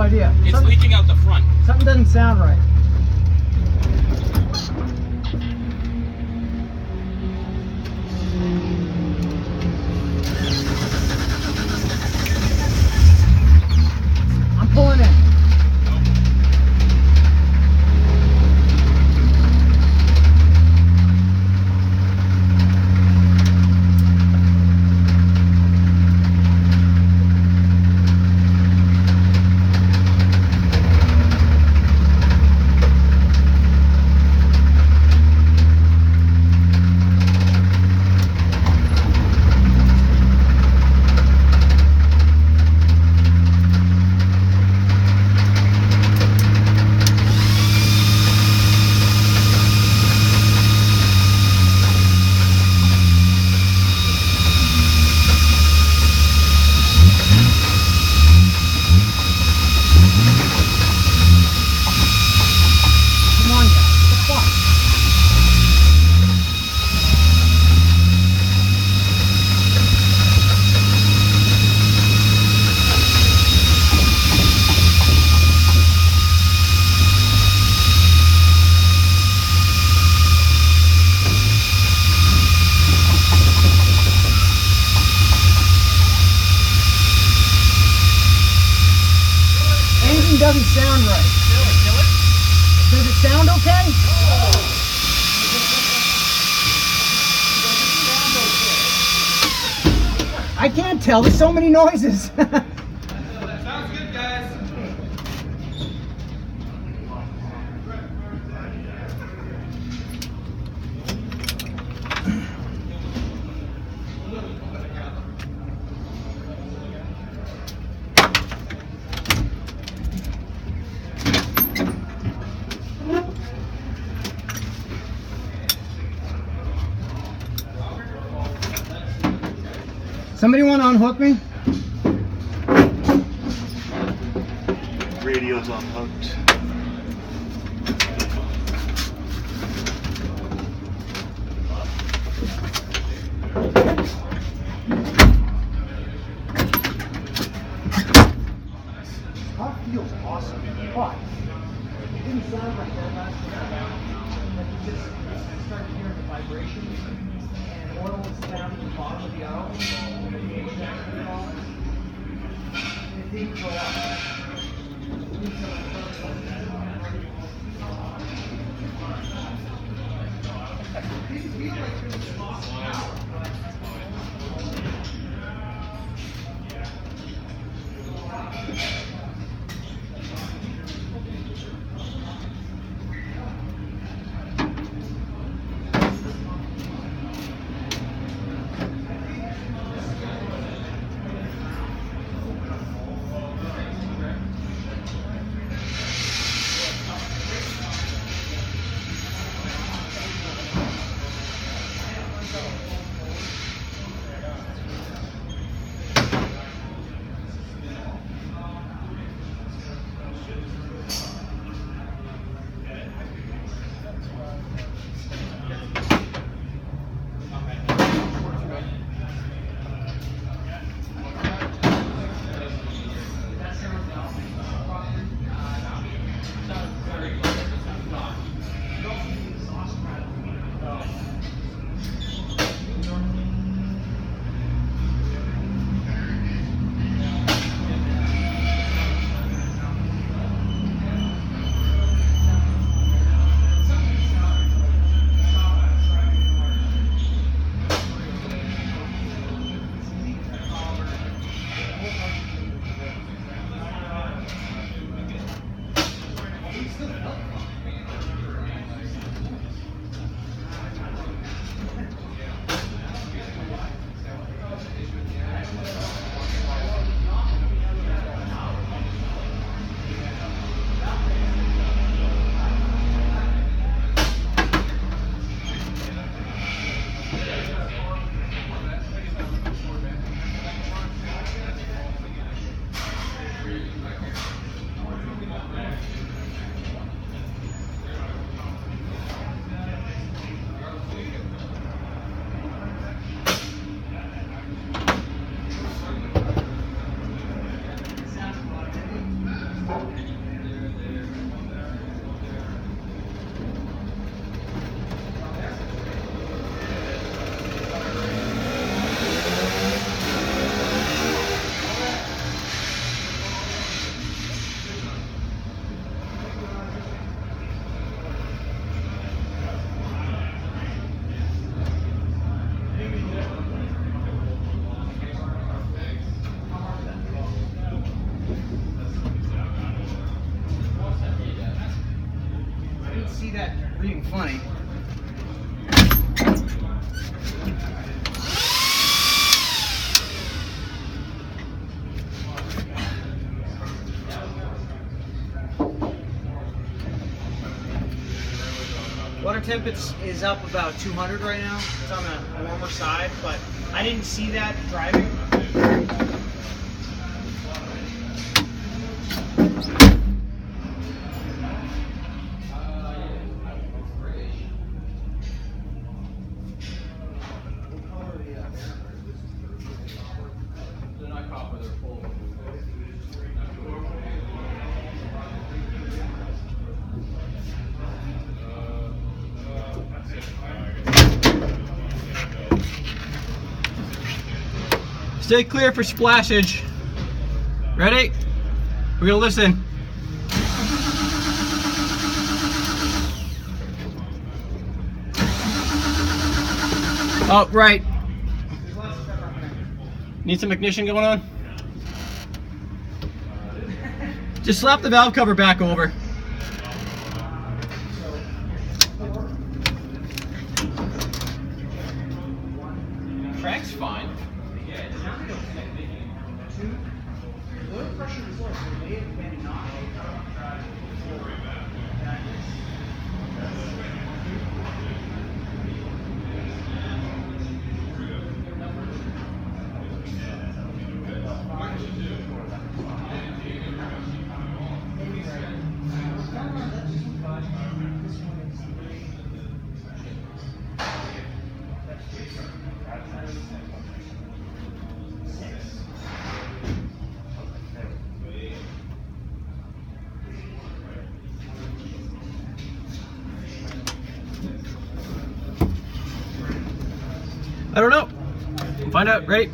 idea. It's leaking out the front. Something doesn't sound right. I'm pulling in. Doesn't sound right. Does it sound okay? I can't tell. There's so many noises. Sounds good, guys. Somebody want to unhook me? Radio's unhooked. That feels awesome, but it didn't sound like that last time. Like you just started hearing the vibrations and oil was down at the bottom of the album. It didn't go up. being funny. Water temp is up about 200 right now. It's on the warmer side, but I didn't see that driving. Stay clear for splashage. Ready? We're gonna listen. Oh, right. Need some ignition going on? Just slap the valve cover back over. Crank's fine. I don't know. Find out. Ready?